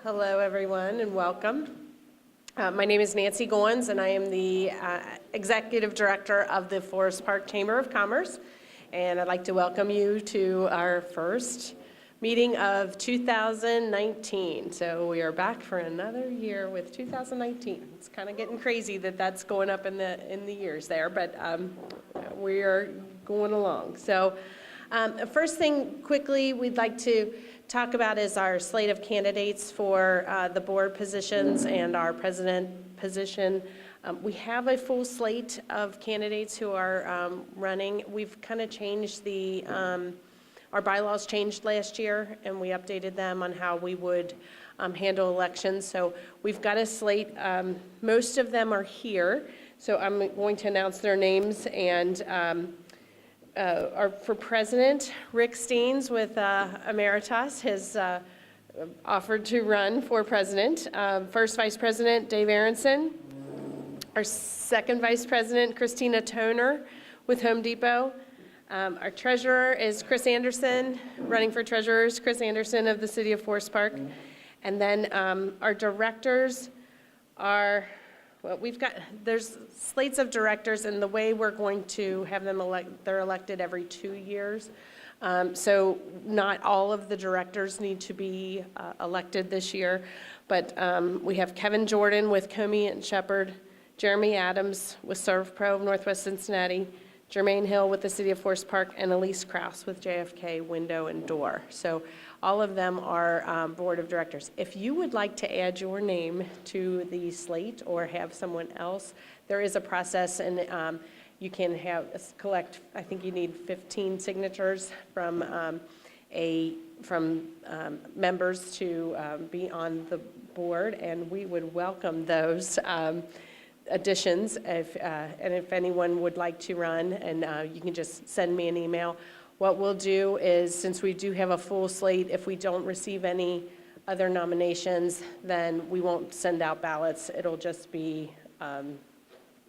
Hello, everyone, and welcome. My name is Nancy Goins, and I am the Executive Director of the Forest Park Chamber of Commerce. And I'd like to welcome you to our first meeting of 2019. So we are back for another year with 2019. It's kind of getting crazy that that's going up in the years there, but we are going along. So first thing quickly we'd like to talk about is our slate of candidates for the board positions and our president position. We have a full slate of candidates who are running. We've kind of changed our bylaws changed last year, and we updated them on how we would handle elections. So we've got a slate. Most of them are here. So I'm going to announce their names. And for president, Rick Steens with Emeritus has offered to run for president. First vice president, Dave Aronson. Our second vice president, Christina Toner with Home Depot. Our treasurer is Chris Anderson, running for treasurer, Chris Anderson of the City of Forest Park. And then our directors are, well, there's slates of directors, and the way we're going to have them they're elected every 2 years. So not all of the directors need to be elected this year, but we have Kevin Jordan with Comey and Shepherd, Jeremy Adams with ServPro of Northwest Cincinnati, Jermaine Hill with the City of Forest Park, and Elise Krause with JFK Window and Door. So all of them are board of directors. If you would like to add your name to the slate or have someone else, there is a process, and you can collect, I think you need 15 signatures from members to be on the board, and we would welcome those additions and if anyone would like to run, and you can just send me an email. What we'll do is, since we do have a full slate, if we don't receive any other nominations, then we won't send out ballots. It'll just be,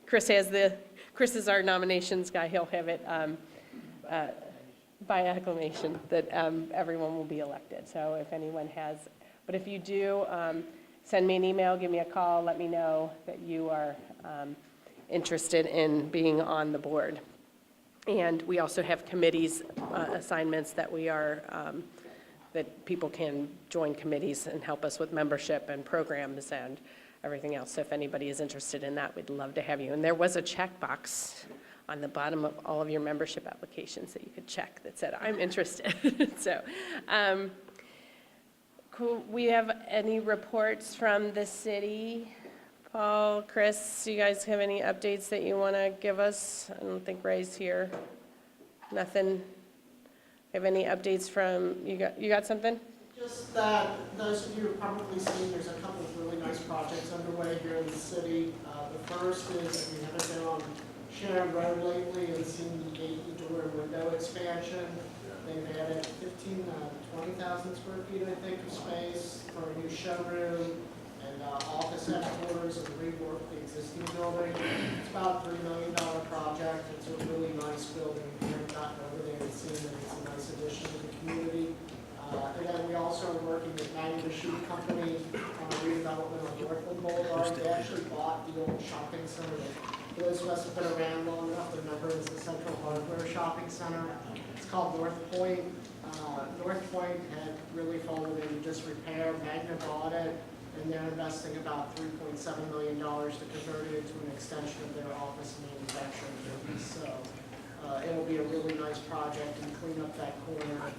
Chris is our nominations guy. He'll have it by acclamation that everyone will be elected. So if anyone has, but if you do, send me an email, give me a call, let me know that you are interested in being on the board. And we also have committees assignments that that people can join committees and help us with membership and programs and everything else. So if anybody is interested in that, we'd love to have you. And there was a checkbox on the bottom of all of your membership applications that you could check that said, I'm interested. So. Cool. We have any reports from the city? Paul, Chris, do you guys have any updates that you want to give us? I don't think Ray's here. Nothing. Have any updates from you? Got something? Just that those of you have probably seen there's a couple of really nice projects underway here in the city. The first is that we haven't been on Sharon Road lately and seen the gate, the door, and window expansion. They've added 15 to 20,000 square feet, I think, of space for a new showroom and office headquarters and rework the existing building. It's about a $3 million project. It's a really nice building. If you haven't gotten over there and seen it, it's a nice addition to the community. And then we also are working with Maggie the Shoe Company on a redevelopment on Northland Boulevard. They actually bought the old shopping center that those of us have been around long enough to remember as the Central Hardware Shopping Center. It's called North Point. North Point had really fallen into disrepair. Magna bought it, and they're investing about $3.7 million to convert it into an extension of their office and manufacturing business. So it'll be a really nice project and clean up that corner.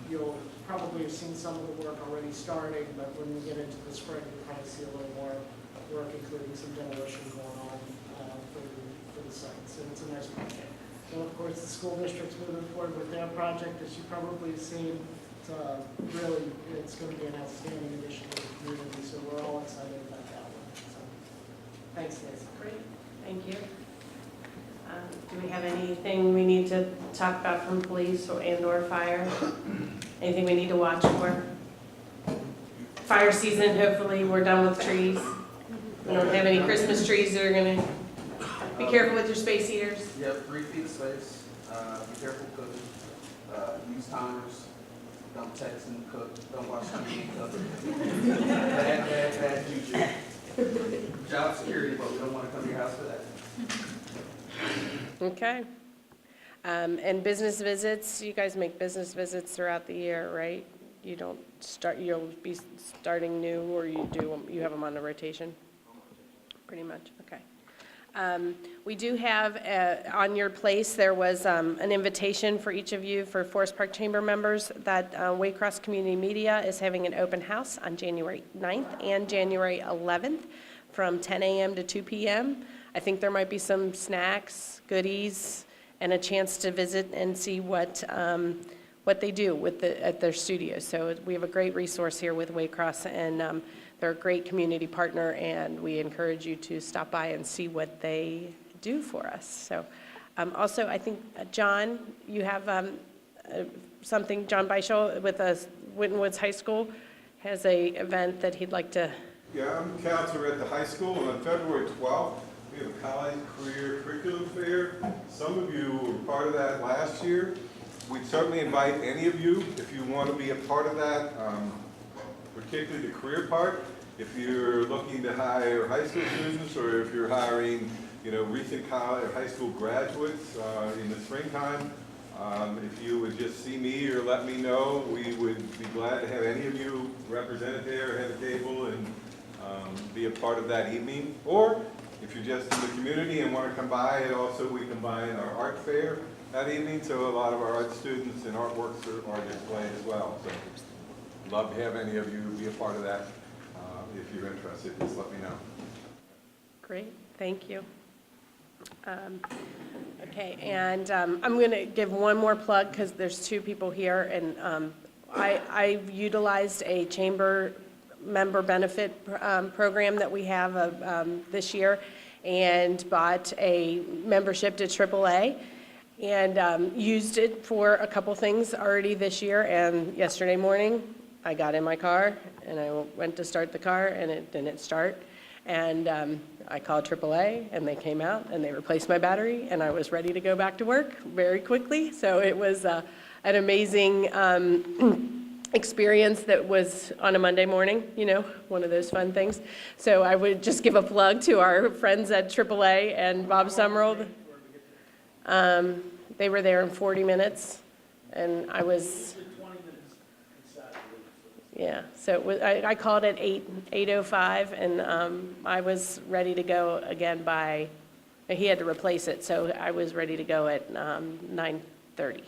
You'll probably have seen some of the work already starting, but when we get into the spring, you'll probably see a little more work, including some demolition going on for the site. So it's a nice project. So of course, the school district's moving forward with their project, as you probably have seen. It's going to be an outstanding addition to the community, so we're all excited about that one. So, thanks, Nancy. Great, thank you. Do we have anything we need to talk about from police or fire? Anything we need to watch for? Fire season, hopefully we're done with trees. We don't have any Christmas trees that are going to. Be careful with your space heaters. Yep, 3 feet of space. Be careful cooking. Use timers. don't text and cook, don't watch TV and cook. Bad juju. Job security, but we don't want to come to your house for that. Okay. And business visits, you guys make business visits throughout the year, right? You don't start, you'll be starting new, or you have them on a rotation? Pretty much, okay. We do have, on your place, there was an invitation for each of you for Forest Park Chamber members that Waycross Community Media is having an open house on January 9th and January 11th from 10 a.m. to 2 p.m. I think there might be some snacks, goodies, and a chance to visit and see what they do at their studios. So we have a great resource here with Waycross, and they're a great community partner, and we encourage you to stop by and see what they do for us. So also, I think, John, you have something, John Beischel with Winton Woods High School has a event that he'd like to. Yeah, I'm counselor at the high school, and on February 12th, we have a college career curriculum fair. Some of you were part of that last year. We'd certainly invite any of you if you want to be a part of that, particularly the career part. If you're looking to hire high school students, or if you're hiring, recent college or high school graduates in the springtime, if you would just see me or let me know, we would be glad to have any of you represented there, at the table, and be a part of that evening. Or if you're just in the community and want to come by, also we combine our art fair that evening, so a lot of our art students and artworks are displayed as well. So love to have any of you be a part of that. If you're interested, just let me know. Great, thank you. Okay, and I'm going to give one more plug because there's two people here, and I utilized a chamber member benefit program that we have this year, and bought a membership to AAA, and used it for a couple things already this year. And yesterday morning, I got in my car and I went to start the car, and it didn't start. And I called AAA, and they came out and they replaced my battery, and I was ready to go back to work very quickly. So it was an amazing experience that was on a Monday morning, one of those fun things. So I would just give a plug to our friends at AAA and Bob Summerall. They were there in 40 minutes, and I was. Yeah, so it was, I called at 8:05, and I was ready to go again by, he had to replace it, so I was ready to go at 9:30.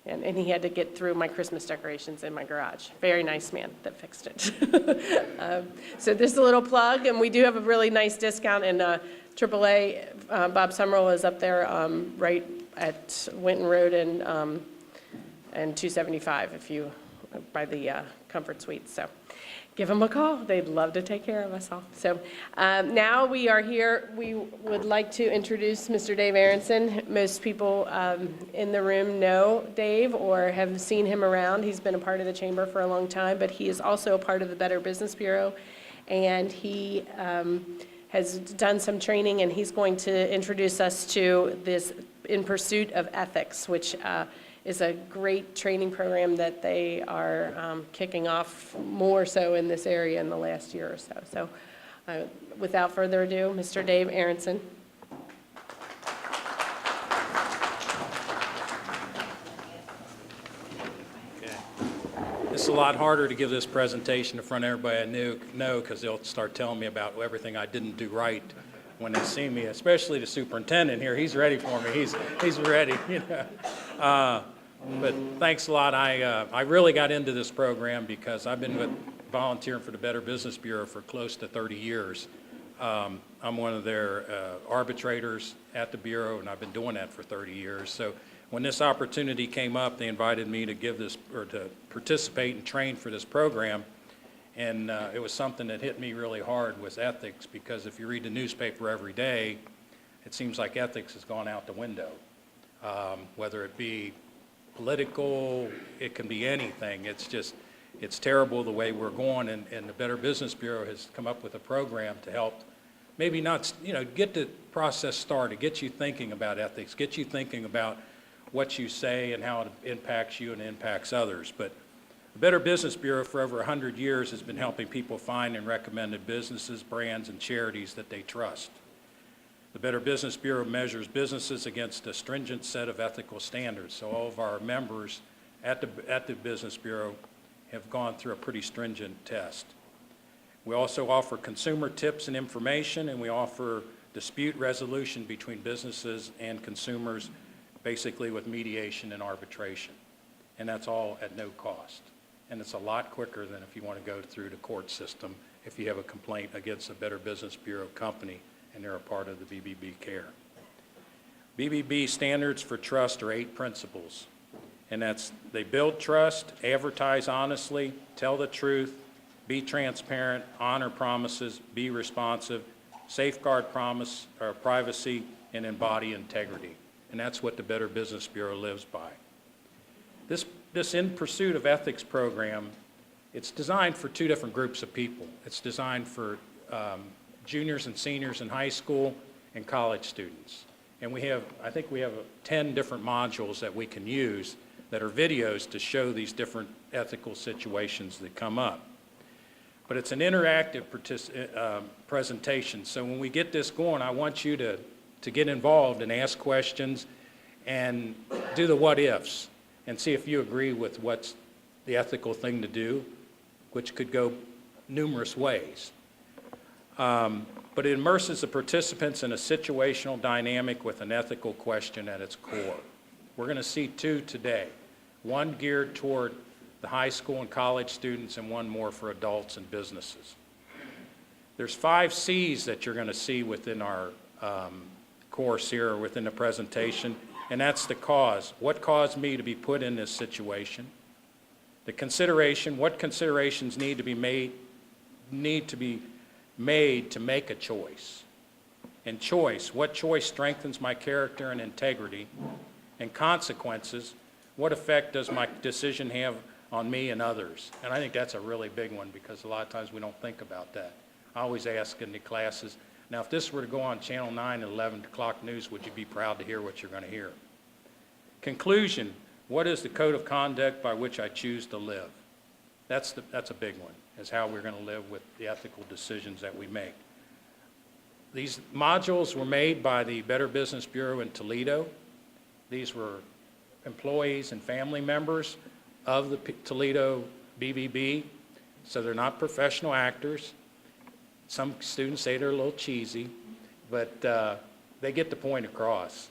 And he had to get through my Christmas decorations in my garage. Very nice man that fixed it. So this is a little plug, and we do have a really nice discount, and AAA, Bob Summerall is up there right at Winton Road and 275 if you, by the Comfort Suites. So give them a call. They'd love to take care of us all. So now we are here. We would like to introduce Mr. Dave Aronson. Most people in the room know Dave or have seen him around. He's been a part of the chamber for a long time, but he is also a part of the Better Business Bureau, and he has done some training, and he's going to introduce us to this In Pursuit of Ethics, which is a great training program that they are kicking off more so in this area in the last year or so. So without further ado, Mr. Dave Aronson. Okay. It's a lot harder to give this presentation in front of everybody I know, because they'll start telling me about everything I didn't do right when they see me, especially the superintendent here. He's ready for me. He's ready, But thanks a lot. I really got into this program because I've been volunteering for the Better Business Bureau for close to 30 years. I'm one of their arbitrators at the Bureau, and I've been doing that for 30 years. So when this opportunity came up, they invited me to give this, or to participate and train for this program. And it was something that hit me really hard, was ethics, because if you read the newspaper every day, it seems like ethics has gone out the window, whether it be political, it can be anything. It's terrible the way we're going, and the Better Business Bureau has come up with a program to help maybe not, get the process started, get you thinking about ethics, get you thinking about what you say and how it impacts you and impacts others. But the Better Business Bureau for over 100 years has been helping people find and recommend businesses, brands, and charities that they trust. The Better Business Bureau measures businesses against a stringent set of ethical standards. So all of our members at the Business Bureau have gone through a pretty stringent test. We also offer consumer tips and information, and we offer dispute resolution between businesses and consumers, basically with mediation and arbitration. And that's all at no cost. And it's a lot quicker than if you want to go through the court system if you have a complaint against a Better Business Bureau company and they're a part of the BBB care. BBB standards for trust are 8 principles. And that's they build trust, advertise honestly, tell the truth, be transparent, honor promises, be responsive, safeguard privacy, and embody integrity. And that's what the Better Business Bureau lives by. This In Pursuit of Ethics program, it's designed for 2 different groups of people. It's designed for juniors and seniors in high school and college students. And I think we have 10 different modules that we can use that are videos to show these different ethical situations that come up. But it's an interactive presentation. So when we get this going, I want you to get involved and ask questions and do the what ifs and see if you agree with what's the ethical thing to do, which could go numerous ways. But it immerses the participants in a situational dynamic with an ethical question at its core. We're going to see 2 today, one geared toward the high school and college students and one more for adults and businesses. There's 5 C's that you're going to see within our course here, or within the presentation, and that's the cause. What caused me to be put in this situation? The consideration, what considerations need to be made to make a choice? And choice, what choice strengthens my character and integrity? And consequences, what effect does my decision have on me and others? And I think that's a really big one because a lot of times we don't think about that. I always ask in the classes, now if this were to go on Channel 9 at 11 o'clock news, would you be proud to hear what you're going to hear? Conclusion, what is the code of conduct by which I choose to live? That's a big one, is how we're going to live with the ethical decisions that we make. These modules were made by the Better Business Bureau in Toledo. These were employees and family members of the Toledo BBB, so they're not professional actors. Some students say they're a little cheesy, but they get the point across.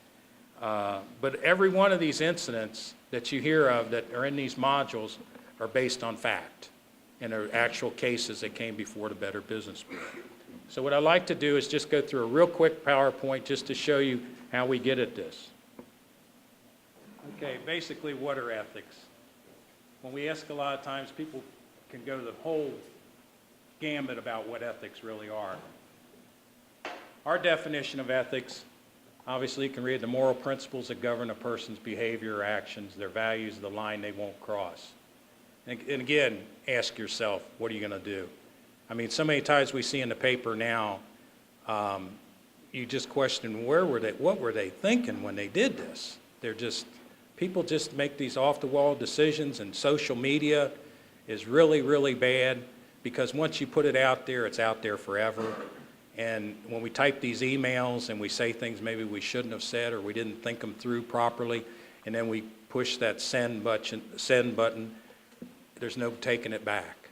But every one of these incidents that you hear of that are in these modules are based on fact and are actual cases that came before the Better Business Bureau. So what I'd like to do is just go through a real quick PowerPoint just to show you how we get at this. Okay, basically, what are ethics? When we ask a lot of times, people can go the whole gamut about what ethics really are. Our definition of ethics, obviously you can read the moral principles that govern a person's behavior or actions, their values, the line they won't cross. And again, ask yourself, what are you going to do? I mean, so many times we see in the paper now, you just question, what were they thinking when they did this? People just make these off-the-wall decisions, and social media is really, really bad because once you put it out there, it's out there forever. And when we type these emails and we say things maybe we shouldn't have said or we didn't think them through properly, and then we push that send button, there's no taking it back.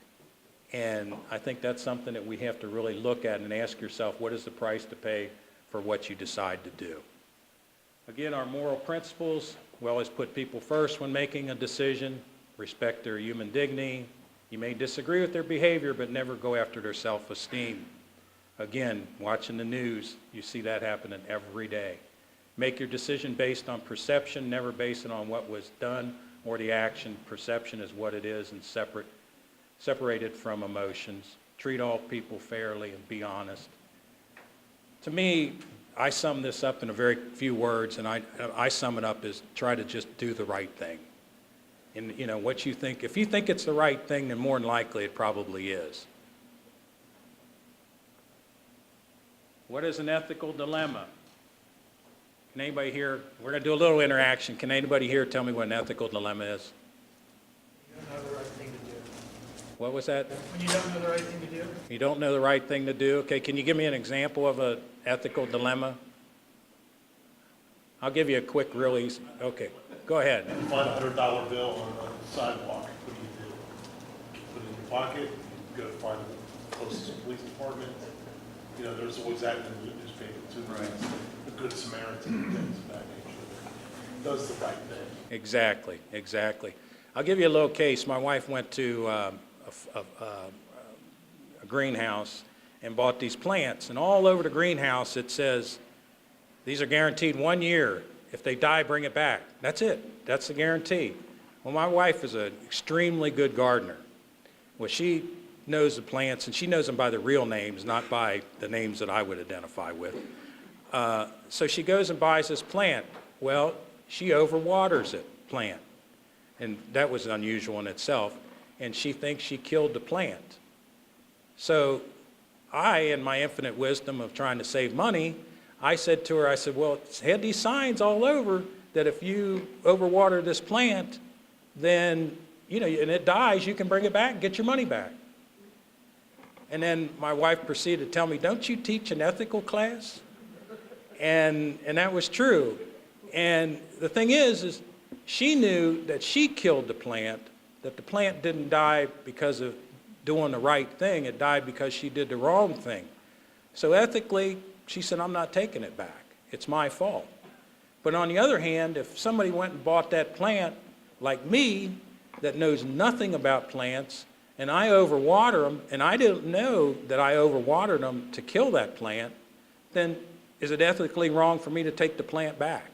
And I think that's something that we have to really look at and ask yourself, what is the price to pay for what you decide to do? Again, our moral principles, we always put people first when making a decision, respect their human dignity. You may disagree with their behavior, but never go after their self-esteem. Again, watching the news, you see that happening every day. Make your decision based on perception, never based it on what was done or the action. Perception is what it is and separated from emotions. Treat all people fairly and be honest. To me, I sum this up in a very few words, and I sum it up as try to just do the right thing. And what you think, if you think it's the right thing, then more than likely it probably is. What is an ethical dilemma? Can anybody here, we're going to do a little interaction. Can anybody here tell me what an ethical dilemma is? You don't know the right thing to do. What was that? When you don't know the right thing to do? You don't know the right thing to do? Okay, can you give me an example of an ethical dilemma? I'll give you a quick release. Okay, go ahead. You find $100 bill on the sidewalk, what do? Put it in your pocket, you go find the closest police department. You know, there's always that in the newspaper too. Right. The Good Samaritan, and things of that nature. Does the right thing. Exactly, exactly. I'll give you a little case. My wife went to a greenhouse and bought these plants, and all over the greenhouse it says, these are guaranteed 1 year. If they die, bring it back. That's it. That's the guarantee. Well, my wife is an extremely good gardener. Well, she knows the plants, and she knows them by the real names, not by the names that I would identify with. So she goes and buys this plant. Well, she overwaters it, plant. And that was unusual in itself. And she thinks she killed the plant. So I, in my infinite wisdom of trying to save money, I said to her, I said, well, it had these signs all over that if you overwater this plant, then, you know, and it dies, you can bring it back and get your money back. And then my wife proceeded to tell me, don't you teach an ethical class? And that was true. And the thing is she knew that she killed the plant, that the plant didn't die because of doing the right thing. It died because she did the wrong thing. So ethically, she said, I'm not taking it back. It's my fault. But on the other hand, if somebody went and bought that plant, like me, that knows nothing about plants, and I overwater them, and I didn't know that I overwatered them to kill that plant, then is it ethically wrong for me to take the plant back?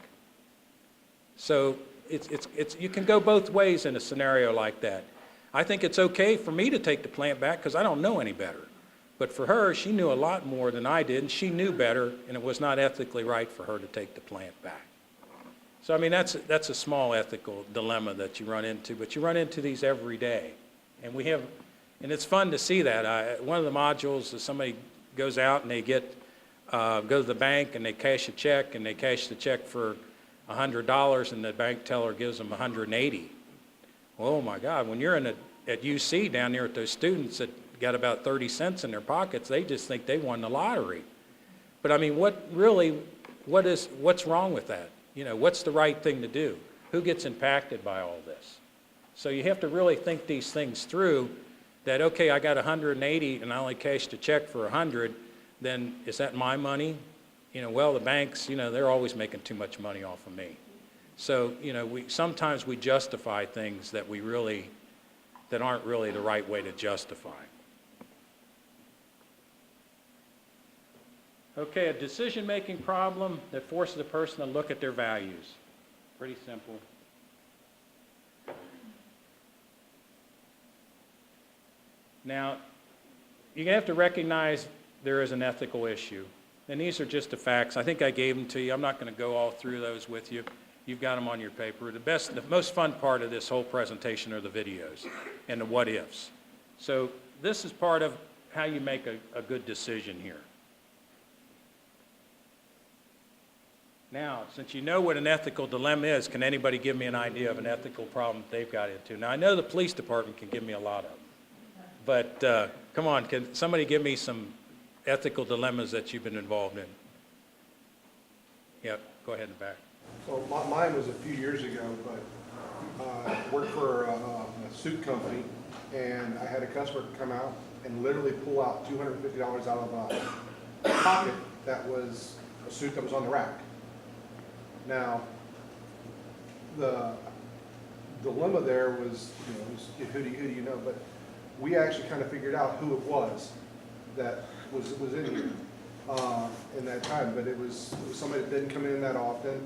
So you can go both ways in a scenario like that. I think it's okay for me to take the plant back because I don't know any better. But for her, she knew a lot more than I did, and she knew better, and it was not ethically right for her to take the plant back. So, I mean, that's a small ethical dilemma that you run into, but you run into these every day. And it's fun to see that. One of the modules is somebody goes out and they go to the bank and they cash a check, and they cash the check for $100, and the bank teller gives them $180. Oh my God, when you're at UC down there with those students that got about 30 cents in their pockets, they just think they won the lottery. But I mean, what's wrong with that? You know, what's the right thing to do? Who gets impacted by all this? So you have to really think these things through, that, okay, I got 180 and I only cashed a check for 100, then is that my money? You know, well, the banks, you know, they're always making too much money off of me. So, you know, sometimes we justify things that aren't really the right way to justify. Okay, a decision-making problem that forces a person to look at their values. Pretty simple. Now, you have to recognize there is an ethical issue. And these are just the facts. I think I gave them to you. I'm not going to go all through those with you. You've got them on your paper. The most fun part of this whole presentation are the videos and the what-ifs. So this is part of how you make a good decision here. Now, since you know what an ethical dilemma is, can anybody give me an idea of an ethical problem they've got into? Now, I know the police department can give me a lot of them. But come on, can somebody give me some ethical dilemmas that you've been involved in? Yep, go ahead and back. So mine was a few years ago, but I worked for a suit company, and I had a customer come out and literally pull out $250 out of a pocket that was a suit that was on the rack. Now, the dilemma there was, who do you know? But we actually kind of figured out who it was that was in here in that time. But it was somebody that didn't come in that often.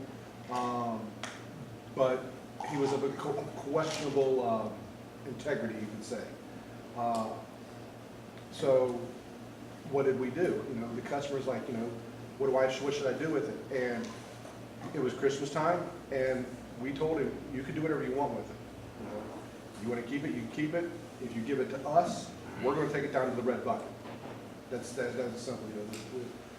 But he was of a questionable integrity, you could say. So what did we do? The customer's like, what should I do with it? And it was Christmas time, and we told him, you can do whatever you want with it. You want to keep it, you can keep it. If you give it to us, we're going to take it down to the red bucket. That's simple.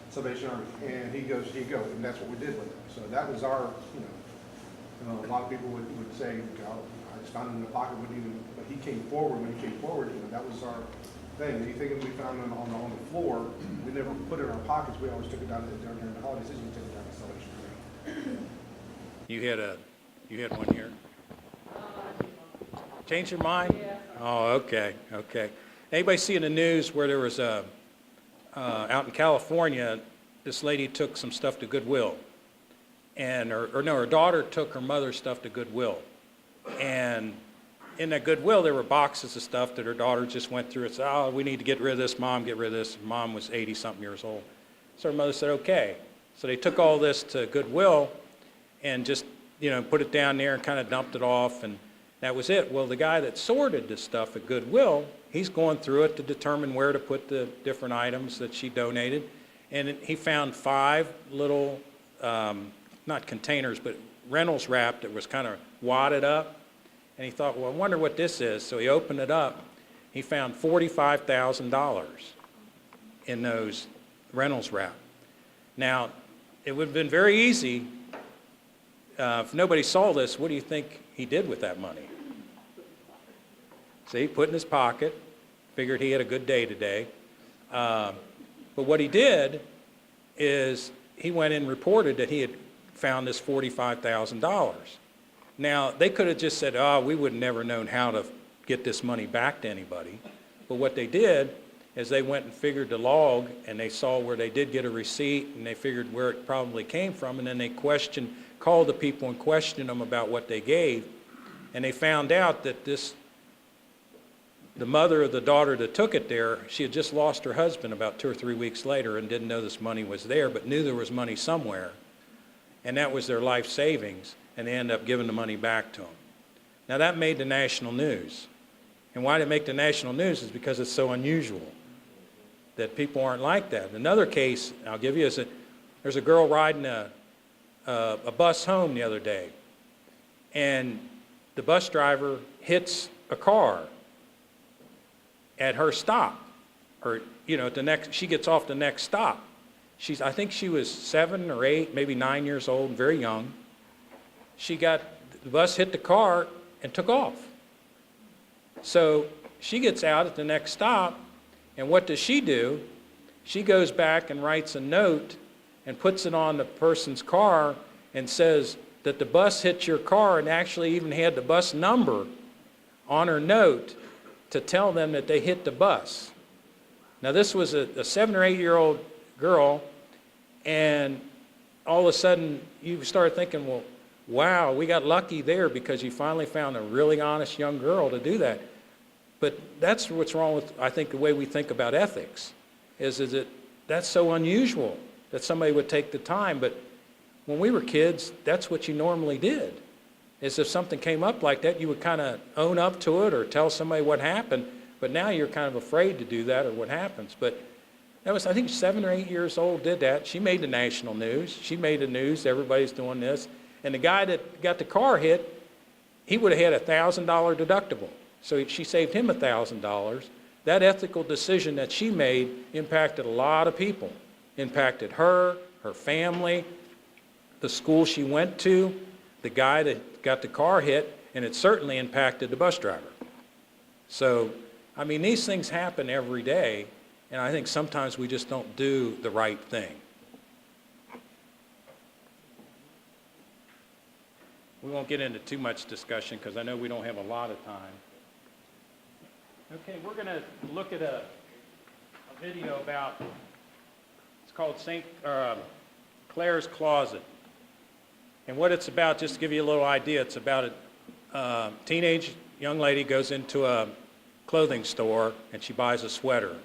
Salvation Army. And he goes, here you go, and that's what we did with it. So that was our, a lot of people would say, oh, I just found it in the pocket, wouldn't even, but he came forward, when he came forward, that was our thing. Anything we found on the floor, we never put it in our pockets, we always took it down during the holiday season, we took it down to Salvation Army. You had one here? Change your mind? Yeah. Oh, okay. Anybody see in the news where there was out in California, this lady took some stuff to Goodwill, and her daughter took her mother's stuff to Goodwill, and in that Goodwill there were boxes of stuff that her daughter just went through and said, oh, we need to get rid of this, Mom, get rid of this. Mom was 80-something years old. So her mother said, okay. So they took all this to Goodwill and just, put it down there and kind of dumped it off, and that was it. Well, the guy that sorted this stuff at Goodwill, he's going through it to determine where to put the different items that she donated, and he found 5 little, not containers, but Reynolds wrap that was kind of wadded up. And he thought, well, I wonder what this is. So he opened it up. He found $45,000 in those Reynolds wrap. Now, it would have been very easy if nobody saw this. What do you think he did with that money? See, he put it in his pocket, figured he had a good day today. But what he did is he went and reported that he had found this $45,000. Now, they could have just said, oh, we would have never known how to get this money back to anybody. But what they did is they went and figured the log, and they saw where they did get a receipt, and they figured where it probably came from, and then they called the people and questioned them about what they gave, and they found out that the mother of the daughter that took it there, she had just lost her husband about 2 or 3 weeks later and didn't know this money was there, but knew there was money somewhere, and that was their life savings. And they end up giving the money back to them. Now that made the national news. And why did it make the national news is because it's so unusual that people aren't like that. Another case I'll give you is that there's a girl riding a bus home the other day, and the bus driver hits a car at her stop, or at the next, she gets off the next stop. I think she was 7 or 8, maybe 9 years old, very young. The bus hit the car and took off. So she gets out at the next stop, and what does she do? She goes back and writes a note and puts it on the person's car and says that the bus hit your car, and actually even had the bus number on her note to tell them that they hit the bus. Now this was a 7 or 8-year-old girl, and all of a sudden you start thinking, well, wow, we got lucky there because you finally found a really honest young girl to do that. But that's what's wrong with, I think, the way we think about ethics, is that that's so unusual that somebody would take the time. But when we were kids, that's what you normally did, is if something came up like that, you would kind of own up to it or tell somebody what happened. But now you're kind of afraid to do that or what happens. But that was, I think, 7 or 8 years old did that. She made the national news. She made the news. Everybody's doing this. And the guy that got the car hit, he would have had a $1,000 deductible. So she saved him $1,000. That ethical decision that she made impacted a lot of people. Impacted her, her family, the school she went to, the guy that got the car hit, and it certainly impacted the bus driver. So, I mean, these things happen every day, and I think sometimes we just don't do the right thing. We won't get into too much discussion because I know we don't have a lot of time. Okay, we're going to look at a video about, it's called Claire's Closet. And what it's about, just to give you a little idea, it's about a teenage young lady goes into a clothing store and she buys a sweater.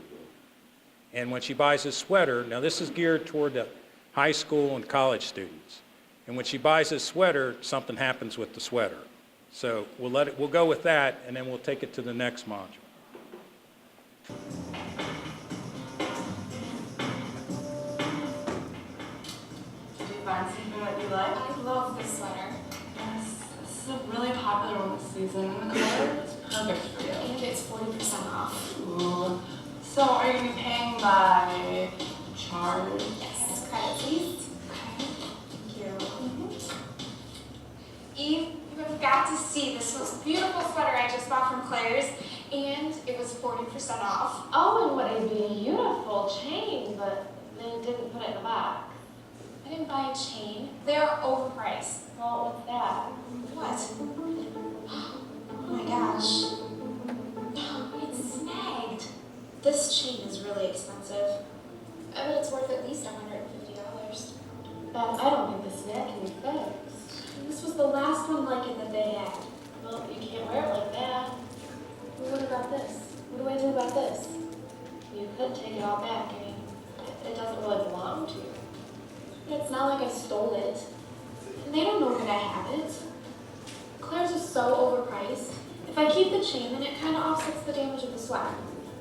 And when she buys this sweater, now this is geared toward the high school and college students. And when she buys this sweater, something happens with the sweater. So we'll go with that, and then we'll take it to the next module. Did you find something that you like? I love this sweater. Yes, this is a really popular one this season, and the color is perfect for you. And it's 40% off. Ooh. So are you paying by charge? Yes. got to see this most beautiful sweater I just bought from Claire's, and it was 40% off. Oh, and what a beautiful chain, but they didn't put it in the box. I didn't buy a chain. They're overpriced. Well, what's that? What? Oh my gosh. It's snagged. This chain is really expensive. I bet it's worth at least $150. I don't think the snag can be fixed. This was the last one like it that they had. Well, you can't wear it like that. Well, what about this? What do I do about this? You could take it all back. I mean, it doesn't really belong to you. It's not like I stole it. And they don't know that I have it. Claire's is so overpriced. If I keep the chain, then it kind of offsets the damage of the sweater.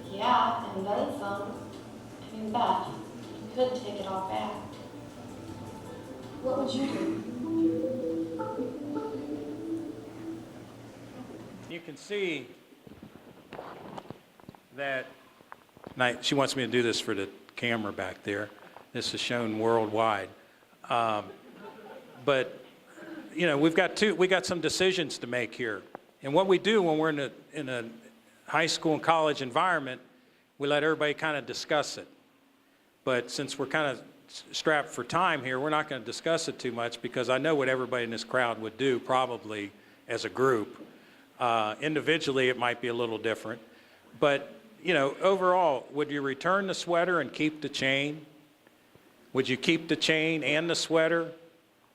Yeah, and then some. I mean, Beth, you could take it all back. What would you do? You can see that, she wants me to do this for the camera back there. This is shown worldwide. But, you know, we got some decisions to make here. And what we do when we're in a high school and college environment, we let everybody kind of discuss it. But since we're kind of strapped for time here, we're not going to discuss it too much because I know what everybody in this crowd would do probably as a group. Individually, it might be a little different. But, you know, overall, would you return the sweater and keep the chain? Would you keep the chain and the sweater,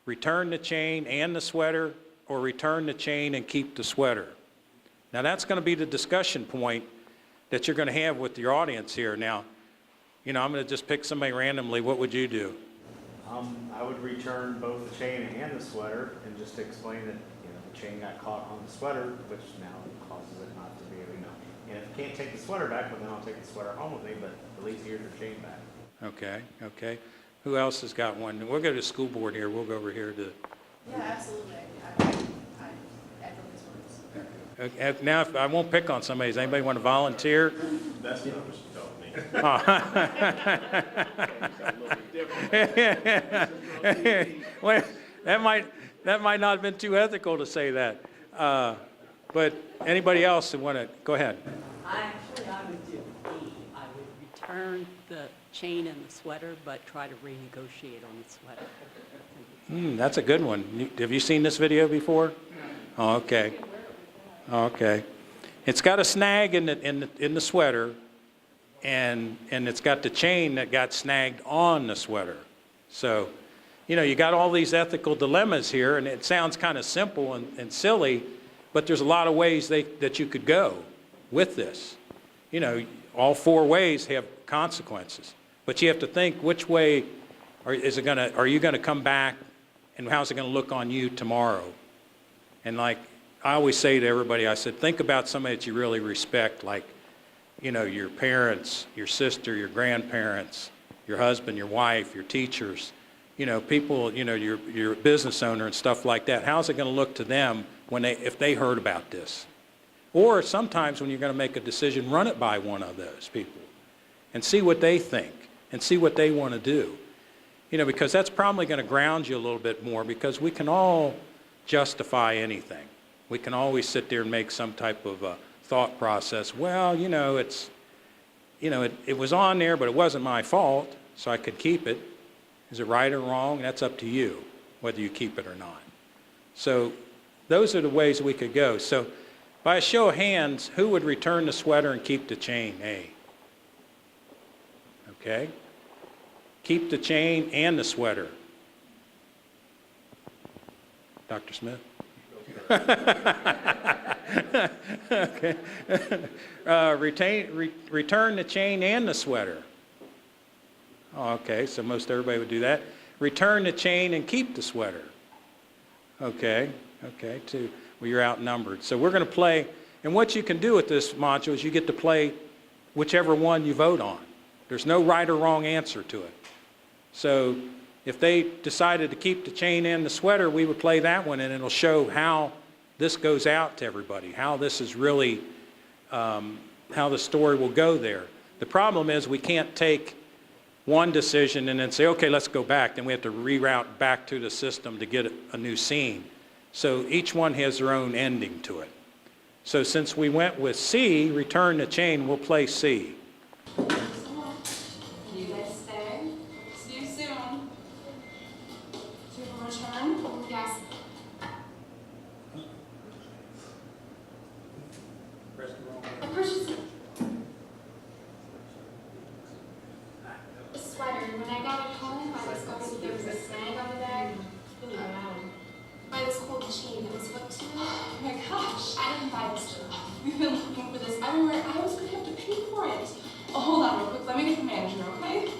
return the chain and the sweater, or return the chain and keep the sweater? Now, that's going to be the discussion point that you're going to have with your audience here. Now, you know, I'm going to just pick somebody randomly. What would you do? I would return both the chain and the sweater and just explain that, you know, the chain got caught on the sweater, which now causes it not to be, you know. And if you can't take the sweater back, well, then I'll take the sweater home with me, but at least here's your chain back. Okay, okay. Who else has got one? We'll go to the school board here. We'll go over here to... Yeah, absolutely. I echo his words. Okay, now, I won't pick on somebody. Does anybody want to volunteer? That's not what she told me. Well, that might not have been too ethical to say that. But anybody else who want to, go ahead. I would do B. I would return the chain and the sweater, but try to renegotiate on the sweater. That's a good one. Have you seen this video before? Oh, okay. Okay. It's got a snag in the sweater, and it's got the chain that got snagged on the sweater. So, you know, you got all these ethical dilemmas here, and it sounds kind of simple and silly, but there's a lot of ways that you could go with this. You know, all four ways have consequences, but you have to think which way are you going to come back, and how's it going to look on you tomorrow? And like I always say to everybody, I said, think about somebody that you really respect, like, you know, your parents, your sister, your grandparents, your husband, your wife, your teachers, you know, people, you know, your business owner and stuff like that. How's it going to look to them if they heard about this? Or sometimes when you're going to make a decision, run it by one of those people and see what they think and see what they want to do. You know, because that's probably going to ground you a little bit more, because we can all justify anything. We can always sit there and make some type of thought process. Well, you know, it was on there, but it wasn't my fault, so I could keep it. Is it right or wrong? That's up to you, whether you keep it or not. So those are the ways we could go. So by a show of hands, who would return the sweater and keep the chain? A. Okay. Keep the chain and the sweater. Dr. Smith? Okay. Return the chain and the sweater. Oh, okay, so most everybody would do that. Return the chain and keep the sweater. Okay, okay, well, you're outnumbered. So we're going to play, and what you can do with this module is you get to play whichever one you vote on. There's no right or wrong answer to it. So if they decided to keep the chain and the sweater, we would play that one, and it'll show how this goes out to everybody, how this is really, how the story will go there. The problem is we can't take one decision and then say, okay, let's go back. Then we have to reroute back to the system to get a new scene. So each one has their own ending to it. So since we went with C, return the chain, we'll play C. You guys stay. See you soon. Do you have a return? Yes. I purchased a sweater. When I got it home, I discovered that there was a snag on the bag. By this cold chain that was hooked to it. Oh my gosh. I didn't buy this stuff. We've been looking for this everywhere. I was going to have to pay for it. Oh, hold on real quick. Let me get the manager, okay?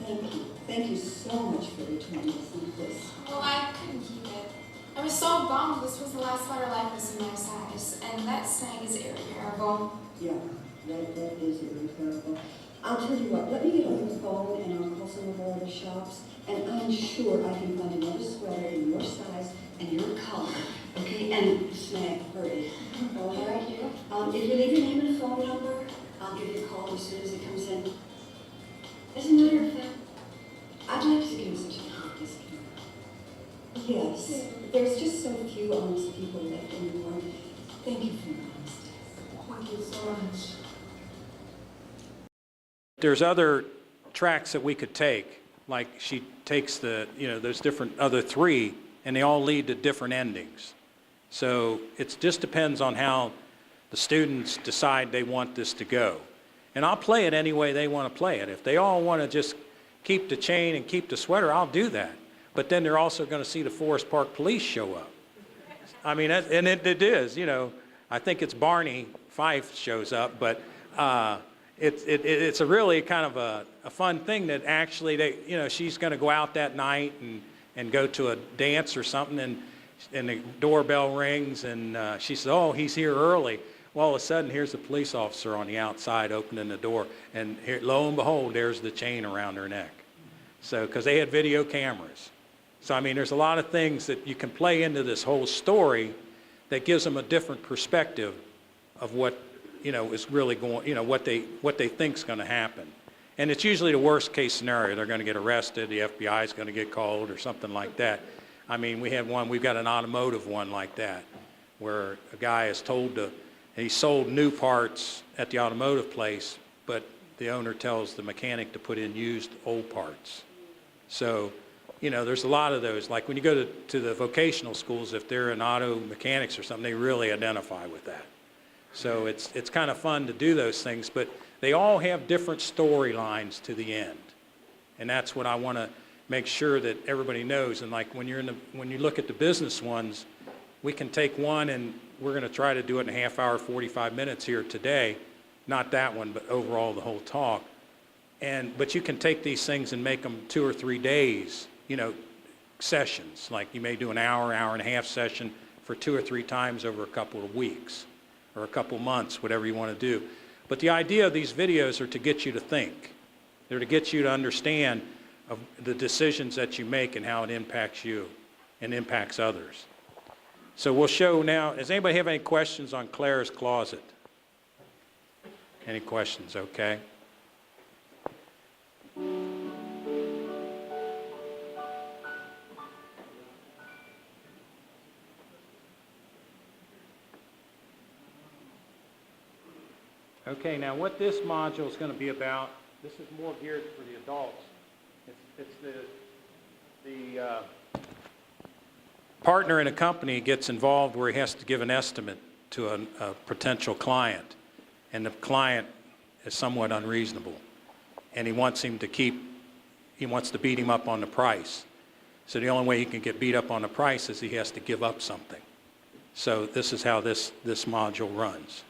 Thank you. Thank you so much for returning us like this. Well, I couldn't keep it. I was so bummed. This was the last sweater like this in my size. And that snag is irreparable. Yeah, that is irreparable. I'll tell you what, let me get on the phone and I'll call some of our other shops, and I'm sure I can find another sweater in your size and your color, okay? And snag, hurry. All right? Thank you. If you leave your name and a phone number, I'll give you a call as soon as it comes in. As a matter of fact, I'd like to give such a big discount. Yes, there's just so few honest people left anymore. Thank you for your honesty. Thank you so much. There's other tracks that we could take, like she takes the, those different other three, and they all lead to different endings. So it just depends on how the students decide they want this to go. And I'll play it any way they want to play it. If they all want to just keep the chain and keep the sweater, I'll do that. But then they're also going to see the Forest Park Police show up. I mean, and it is, I think it's Barney Fife shows up, but it's a really kind of a fun thing that actually she's going to go out that night and go to a dance or something, and the doorbell rings, and she says, oh, he's here early. Well, all of a sudden, here's the police officer on the outside opening the door, and here, lo and behold, there's the chain around her neck. So, because they had video cameras. So, I mean, there's a lot of things that you can play into this whole story that gives them a different perspective of what is really going, what they think's going to happen. And it's usually the worst case scenario. They're going to get arrested, the FBI is going to get called or something like that. I mean, we've got an automotive one like that, where a guy is told he sold new parts at the automotive place, but the owner tells the mechanic to put in used old parts. So, there's a lot of those. Like when you go to the vocational schools, if they're in auto mechanics or something, they really identify with that. So it's kind of fun to do those things, but they all have different storylines to the end. And that's what I want to make sure that everybody knows. And like when you look at the business ones, we can take one, and we're going to try to do it in a half hour, 45 minutes here today. Not that one, but overall the whole talk. But you can take these things and make them 2 or 3 days, sessions. Like you may do an hour and a half session for 2 or 3 times over a couple of weeks or a couple months, whatever you want to do. But the idea of these videos are to get you to think. They're to get you to understand of the decisions that you make and how it impacts you and impacts others. So we'll show now, does anybody have any questions on Claire's closet? Any questions? Okay. Okay, now what this module is going to be about, this is more geared for the adults. It's the partner in a company gets involved where he has to give an estimate to a potential client, and the client is somewhat unreasonable, and he wants to beat him up on the price. So the only way he can get beat up on the price is he has to give up something. So this is how this module runs.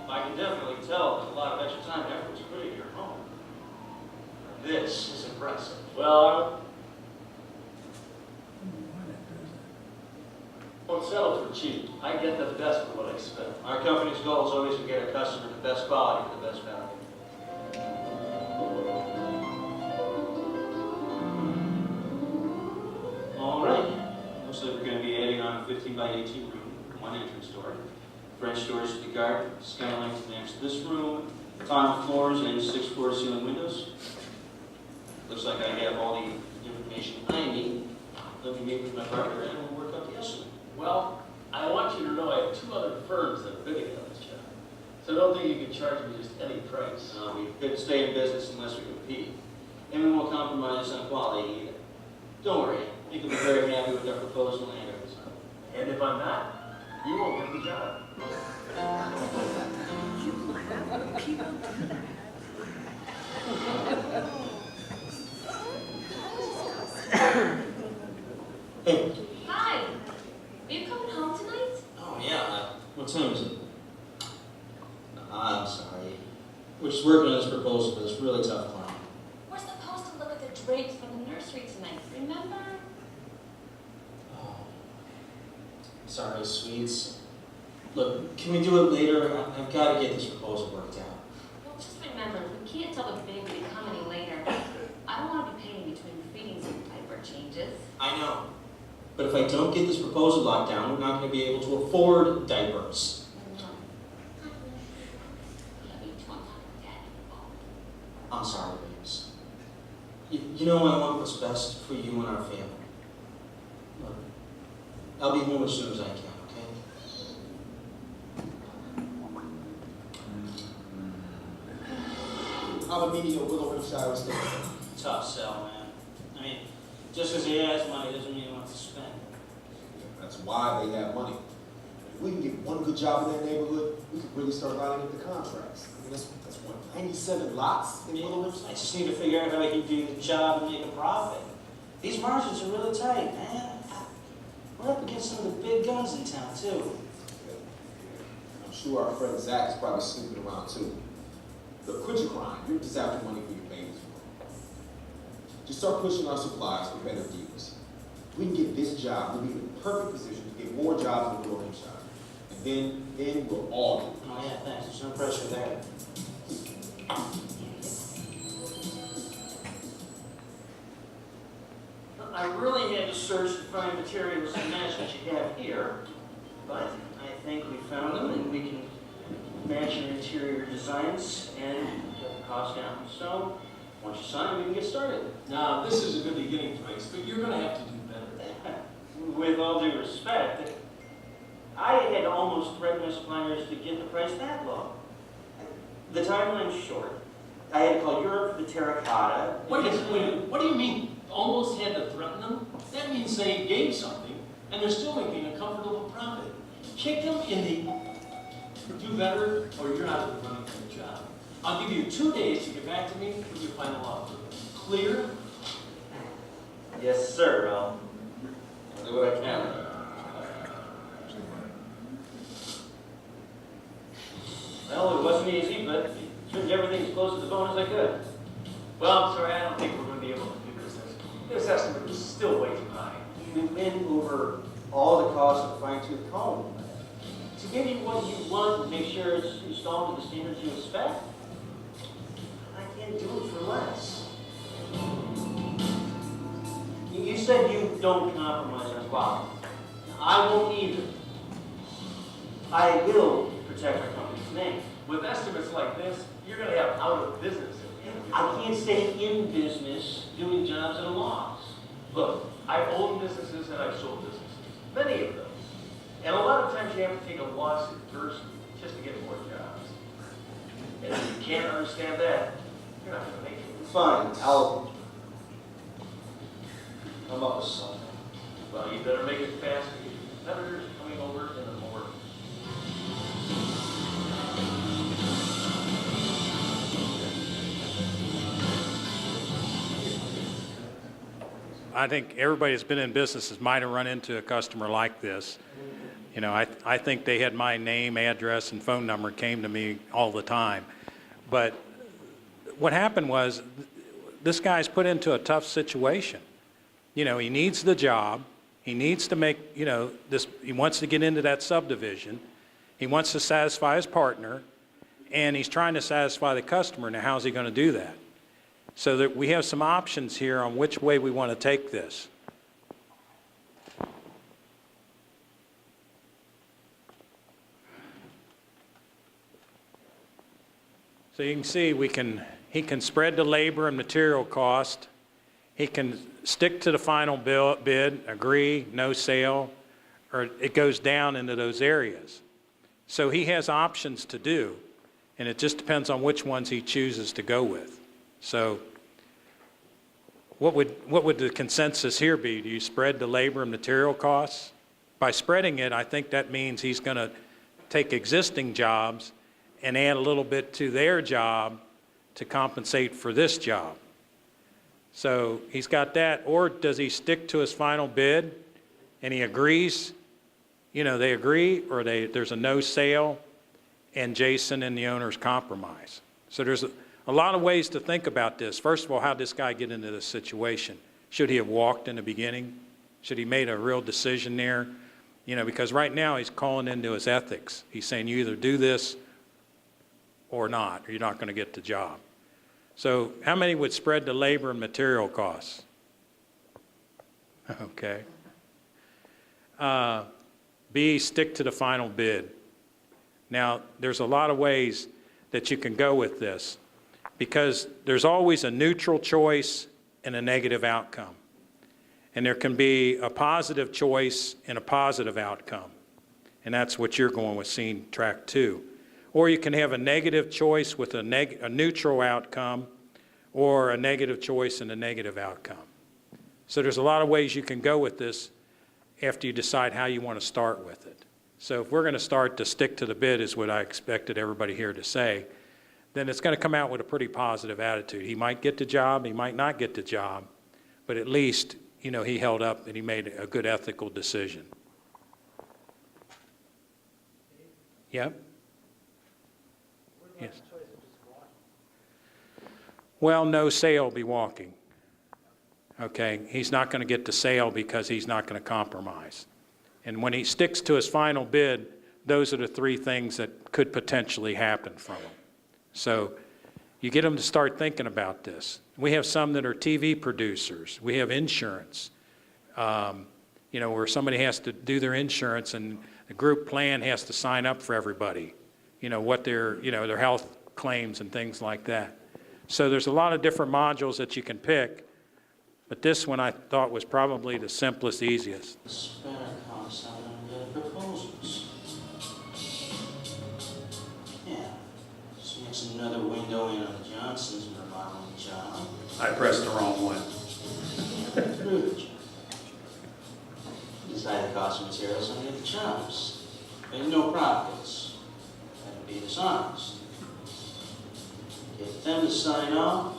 I can definitely tell there's a lot of extra time and effort was put into your home. This is impressive. Well, I won't settle for cheap. I get the best for what I spend. Our company's goal is always to get a customer the best quality for the best value. All right. Looks like we're going to be adding on a 15 by 18 room, 1 entrance door. French doors to the garden, skylight to match this room, tile floors and 6 floor ceiling windows. Looks like I have all the information I need. Let me meet with my partner and we'll work out the estimate. Well, I want you to know I have 2 other firms that are bidding on this job. So don't think you can charge me just any price. We couldn't stay in business unless we compete. And we won't compromise on quality either. Don't worry, you can be very happy with our proposal and our design. And if I'm not, you won't get the job. Hey. Hi. Are you coming home tonight? Oh, yeah. What time is it? I'm sorry. We're just working on this proposal for this really tough client. We're supposed to look at the drapes from the nursery tonight, remember? Oh. Sorry, sweets. Look, can we do it later? I've got to get this proposal worked out. Well, just remember, we can't tell the baby to come any later. I don't want to be paying between feedings and diaper changes. I know. But if I don't get this proposal locked down, we're not going to be able to afford diapers. I'm sorry, babes. You know I want what's best for you and our family. Look, I'll be home as soon as I can, okay? How the media will overshadow state. Tough sell, man. I mean, just because he has money doesn't mean he wants to spend it. That's why they have money. If we can get one good job in that neighborhood, we could really start lining up the contracts. I mean, that's what, 97 lots in Willows? I just need to figure out how I can do the job and make a profit. These margins are really tight, man. We're up against some of the big guns in town, too. I'm sure our friend Zach is probably snooping around too. Look, quit your crime. You're just after money for your babies. Just start pushing our supplies for better deals. If we can get this job, we'll be in the perfect position to get more jobs in the Williams shop. And then we'll all do it. Oh yeah, thanks. There's no pressure there. I really had to search to find materials to match what you have here, but I think we found them and we can match your interior designs and get the cost down. So, once you sign, we can get started. Now, this is a good beginning price, but you're going to have to do better. With all due respect, I had almost threatened my suppliers to get the price that low. The timeline's short. I had to call Europe for the terracotta. Wait, what do you mean, almost had to threaten them? That means they gave something, and they're still making a comfortable profit. Kick them in the do better, or you're out of the running for the job. I'll give you 2 days to get back to me with your final offer. Clear? Yes, sir. I'll do what I can. Well, it wasn't easy, but turned everything as close to the bone as I could. Well, I'm sorry, I don't think we're going to be able to do this. This estimate is still way too high. We've been over all the costs of fine-tooth comb. To give you what you want and make sure it's installed to the standards you expect, I can't do it for less. You said you don't compromise on quality. I won't either. I will protect our company's name. With estimates like this, you're going to have out of business. I can't stay in business doing jobs at a loss. Look, I've owned businesses and I've sold businesses. Many of them. And a lot of times you have to take a lawsuit first just to get more jobs. And if you can't understand that, you're not going to make it. Fine, I'll come up with something. Well, you better make it fast. Competitors coming over in the morning. I think everybody that's been in businesses might have run into a customer like this. You know, I think they had my name, address, and phone number, came to me all the time. But what happened was, this guy's put into a tough situation. You know, he needs the job. He needs to make, you know, this, he wants to get into that subdivision. He wants to satisfy his partner, and he's trying to satisfy the customer. Now, how's he going to do that? So that we have some options here on which way we want to take this. Does So you can see he can spread the labor and material cost. He can stick to the final bid, agree, no sale, or it goes down into those areas. So he has options to do, and it just depends on which ones he chooses to go with. So what would the consensus here be? Do you spread the labor and material costs? By spreading it, I think that means he's going to take existing jobs and add a little bit to their job to compensate for this job. So he's got that. Or does he stick to his final bid and he agrees, they agree, or there's a no sale and Jason and the owners compromise. So there's a lot of ways to think about this. First of all, how did this guy get into this situation? Should he have walked in the beginning? Should he made a real decision there? Because right now he's calling into his ethics. He's saying you either do this or not, or you're not going to get the job. So how many would spread the labor and material costs? Okay. B, stick to the final bid. Now, there's a lot of ways that you can go with this, because there's always a neutral choice and a negative outcome. And there can be a positive choice and a positive outcome. And that's what you're going with scene track 2. Or you can have a negative choice with a neutral outcome, or a negative choice and a negative outcome. So there's a lot of ways you can go with this after you decide how you want to start with it. So if we're going to start to stick to the bid, is what I expected everybody here to say, then it's going to come out with a pretty positive attitude. He might get the job, he might not get the job, but at least, he held up and he made a good ethical decision. Yep. Yes. Well, no sale, be walking. Okay, he's not going to get the sale because he's not going to compromise. And when he sticks to his final bid, those are the 3 things that could potentially happen from him. So you get them to start thinking about this. We have some that are TV producers. We have insurance, where somebody has to do their insurance and the group plan has to sign up for everybody, what their health claims and things like that. So there's a lot of different modules that you can pick, but this one I thought was probably the simplest, easiest. Spare costs out on the proposals. Yeah, so that's another window in on the Johnson's remodeling job. I pressed the wrong one. Through the job. Decide the cost of materials on the other jobs. Make no profits. That'd be dishonest. Get them to sign off.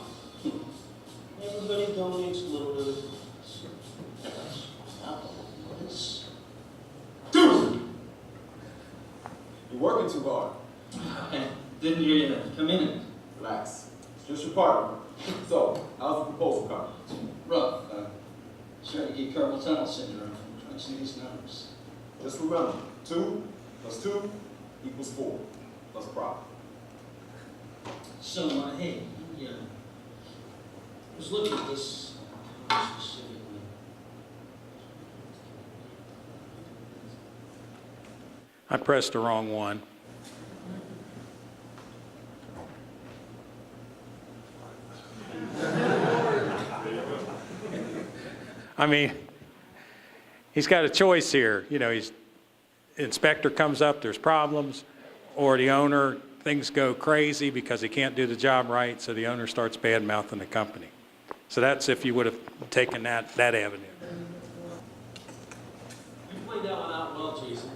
Everybody donates a little bit of this. You're working too hard. I didn't hear you. Come in. Relax. It's just your partner. So, how's the proposal coming? Rough. Starting to get carpal tunnel syndrome. Trying to see these numbers. Just remember, 2 + 2 = 4. Plus profit. So, hey, I was looking at this specifically. I pressed the wrong one. I mean, he's got a choice here. Inspector comes up, there's problems, or the owner, things go crazy because he can't do the job right, so the owner starts bad-mouthing the company. So that's if you would have taken that avenue. You played that one out well, Jason.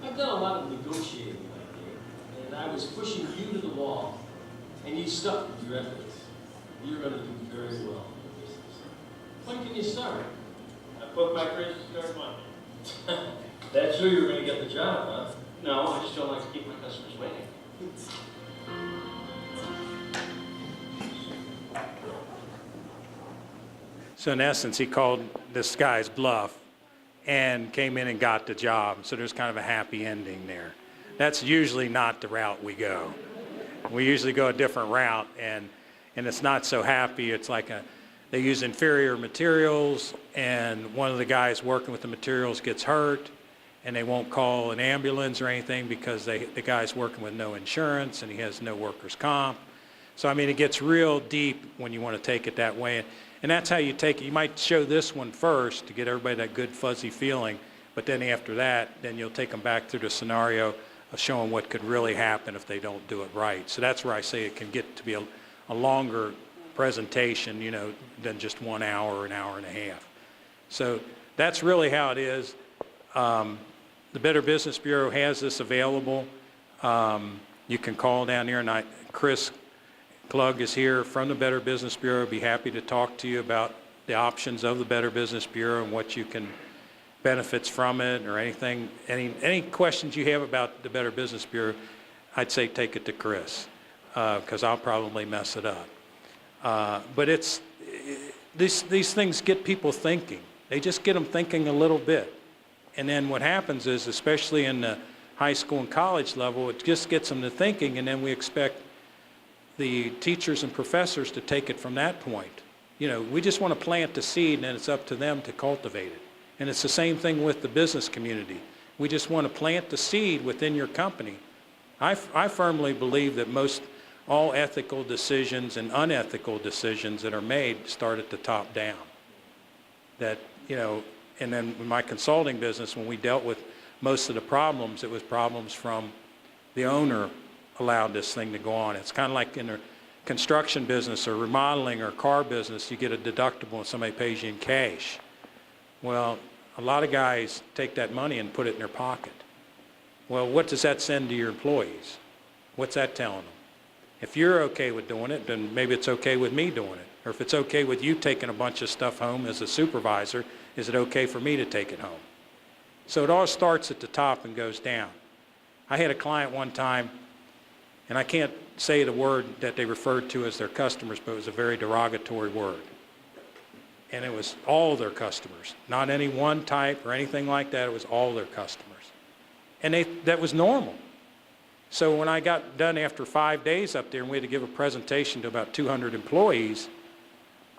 I've done a lot of negotiating lately, and I was pushing you to the wall, and you stuck with your ethics. You're going to do very well in the business. When can you start? I put my credit card money. That's sure you're going to get the job, huh? No, I just don't like to keep my customers waiting. So in essence, he called this guy's bluff and came in and got the job. So there's kind of a happy ending there. That's usually not the route we go. We usually go a different route, and it's not so happy. It's like they use inferior materials, and one of the guys working with the materials gets hurt, and they won't call an ambulance or anything because the guy's working with no insurance and he has no workers' comp. So, I mean, it gets real deep when you want to take it that way. And that's how you take it. You might show this one first to get everybody that good fuzzy feeling, but then after that, then you'll take them back through the scenario of showing what could really happen if they don't do it right. So that's where I say it can get to be a longer presentation, you know, than just 1 hour or an hour and a half. So that's really how it is. The Better Business Bureau has this available. You can call down here, and Chris Klug is here from the Better Business Bureau. Be happy to talk to you about the options of the Better Business Bureau and what you can benefits from it or anything. Any questions you have about the Better Business Bureau, I'd say take it to Chris, because I'll probably mess it up. But these things get people thinking. They just get them thinking a little bit. And then what happens is, especially in the high school and college level, it just gets them to thinking, and then we expect the teachers and professors to take it from that point. You know, we just want to plant the seed, and then it's up to them to cultivate it. And it's the same thing with the business community. We just want to plant the seed within your company. I firmly believe that all ethical decisions and unethical decisions that are made start at the top down. That, you know, and then in my consulting business, when we dealt with most of the problems, it was problems from the owner allowed this thing to go on. It's kind of like in a construction business or remodeling or car business, you get a deductible and somebody pays you in cash. Well, a lot of guys take that money and put it in their pocket. Well, what does that send to your employees? What's that telling them? If you're okay with doing it, then maybe it's okay with me doing it. Or if it's okay with you taking a bunch of stuff home as a supervisor, is it okay for me to take it home? So it all starts at the top and goes down. I had a client one time, and I can't say the word that they referred to as their customers, but it was a very derogatory word. And it was all their customers, not any one type or anything like that. It was all their customers. And that was normal. So when I got done after 5 days up there and we had to give a presentation to about 200 employees,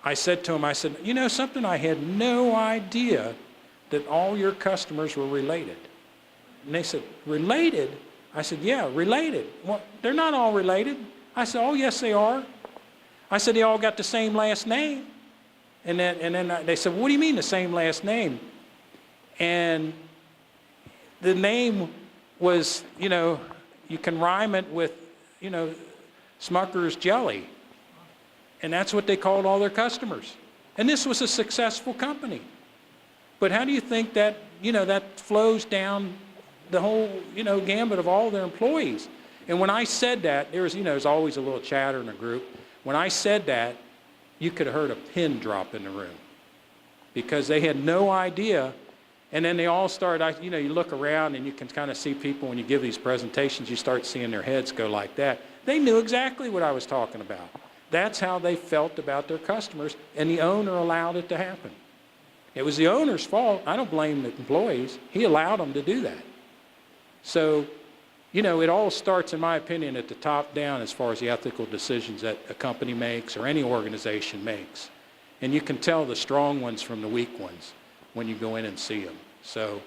I said to them, I said, you know something, I had no idea that all your customers were related. And they said, related? I said, yeah, related. Well, they're not all related. I said, oh, yes, they are. I said, they all got the same last name. And then they said, what do you mean the same last name? And the name was, you know, you can rhyme it with, you know, Smucker's jelly. And that's what they called all their customers. And this was a successful company. But how do you think that, you know, that flows down the whole, you know, gambit of all their employees? And when I said that, there's always a little chatter in a group. When I said that, you could have heard a pin drop in the room because they had no idea. And then they all started, you know, you look around and you can kind of see people when you give these presentations, you start seeing their heads go like that. They knew exactly what I was talking about. That's how they felt about their customers, and the owner allowed it to happen. It was the owner's fault. I don't blame the employees. He allowed them to do that. So, you know, it all starts, in my opinion, at the top down as far as the ethical decisions that a company makes or any organization makes. And you can tell the strong ones from the weak ones when you go in and see them. So,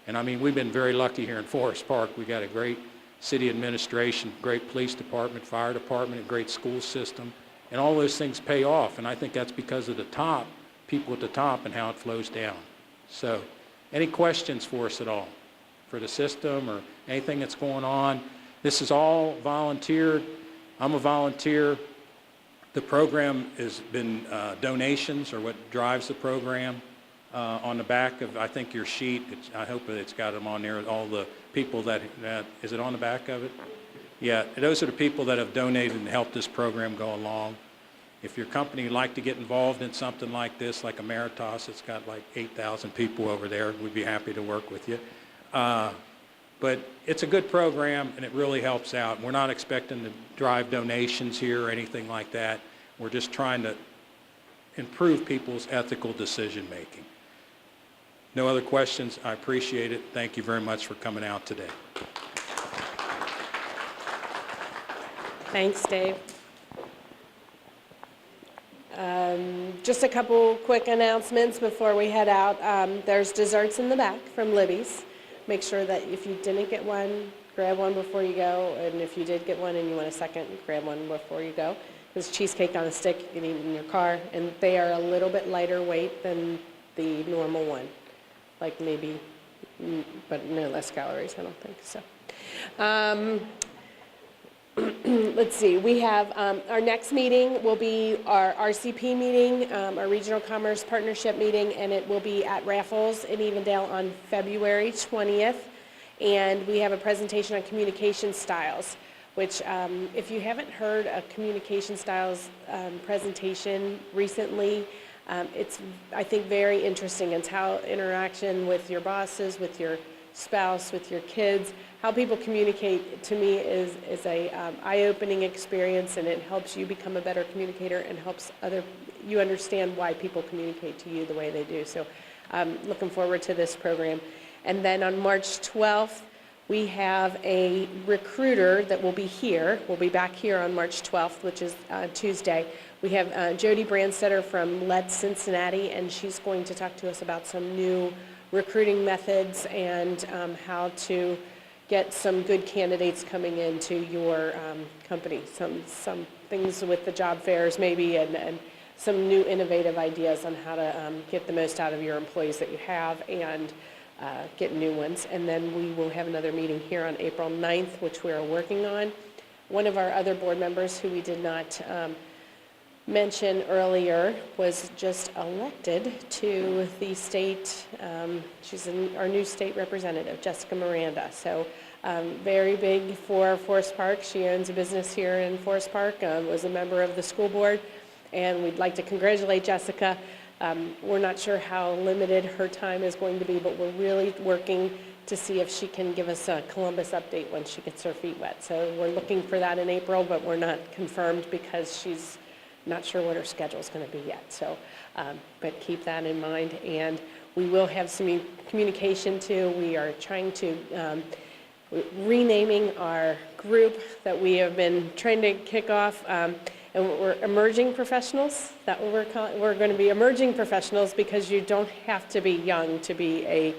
and I mean, we've been very lucky here in Forest Park. We got a great city administration, great police department, fire department, a great school system, and all those things pay off. And I think that's because of the top, people at the top, and how it flows down. So, any questions for us at all? For the system or anything that's going on? This is all volunteered. I'm a volunteer. The program has been donations are what drives the program. On the back of, I think, your sheet, I hope it's got them on there, all the people that, is it on the back of it? Yeah, those are the people that have donated and helped this program go along. If your company would like to get involved in something like this, like Emeritus, it's got like 8,000 people over there, we'd be happy to work with you. But it's a good program and it really helps out. We're not expecting to drive donations here or anything like that. We're just trying to improve people's ethical decision making. No other questions? I appreciate it. Thank you very much for coming out today. Thanks, Dave. Just a couple quick announcements before we head out. There's desserts in the back from Libby's. Make sure that if you didn't get one, grab one before you go. And if you did get one and you want a second, grab one before you go. It's cheesecake on a stick, you can eat it in your car, and they are a little bit lighter weight than the normal one, like maybe, but no less calories, I don't think, so. Let's see, we have, our next meeting will be our RCP meeting, our Regional Commerce Partnership meeting, and it will be at Raffles in Evendale on February 20th. And we have a presentation on communication styles, which if you haven't heard a communication styles presentation recently, it's, I think, very interesting. It's how interaction with your bosses, with your spouse, with your kids, how people communicate, to me, is a eye-opening experience, and it helps you become a better communicator and helps you understand why people communicate to you the way they do. So I'm looking forward to this program. And then on March 12th, we have a recruiter that will be here. We'll be back here on March 12th, which is Tuesday. We have Jody Brandstetter from Let's Cincinnati, and she's going to talk to us about some new recruiting methods and how to get some good candidates coming into your company. Some things with the job fairs maybe, and some new innovative ideas on how to get the most out of your employees that you have and get new ones. And then we will have another meeting here on April 9th, which we are working on. One of our other board members who we did not mention earlier was just elected to the state, she's our new state representative, Jessica Miranda. So very big for Forest Park. She owns a business here in Forest Park, was a member of the school board, and we'd like to congratulate Jessica. We're not sure how limited her time is going to be, but we're really working to see if she can give us a Columbus update when she gets her feet wet. So we're looking for that in April, but we're not confirmed because she's not sure what her schedule is going to be yet. So, but keep that in mind. And we will have some communication too. We are trying to renaming our group that we have been trying to kick off. And we're emerging professionals. That what we're calling. We're going to be emerging professionals because you don't have to be young to be a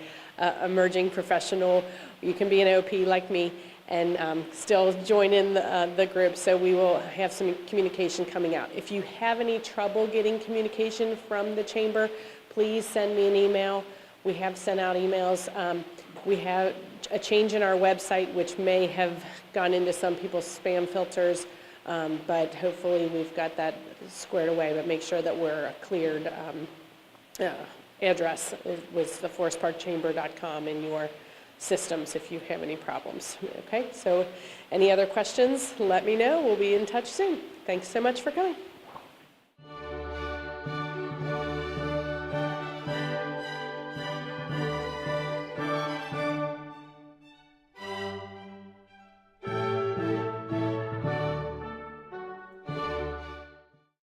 emerging professional. You can be an OP like me and still join in the group. So we will have some communication coming out. If you have any trouble getting communication from the chamber, please send me an email. We have sent out emails. We have a change in our website, which may have gone into some people's spam filters, but hopefully we've got that squared away. But make sure that we're a cleared address with the forestparkchamber.com in your systems if you have any problems. Okay, so any other questions, let me know. We'll be in touch soon. Thanks so much for coming.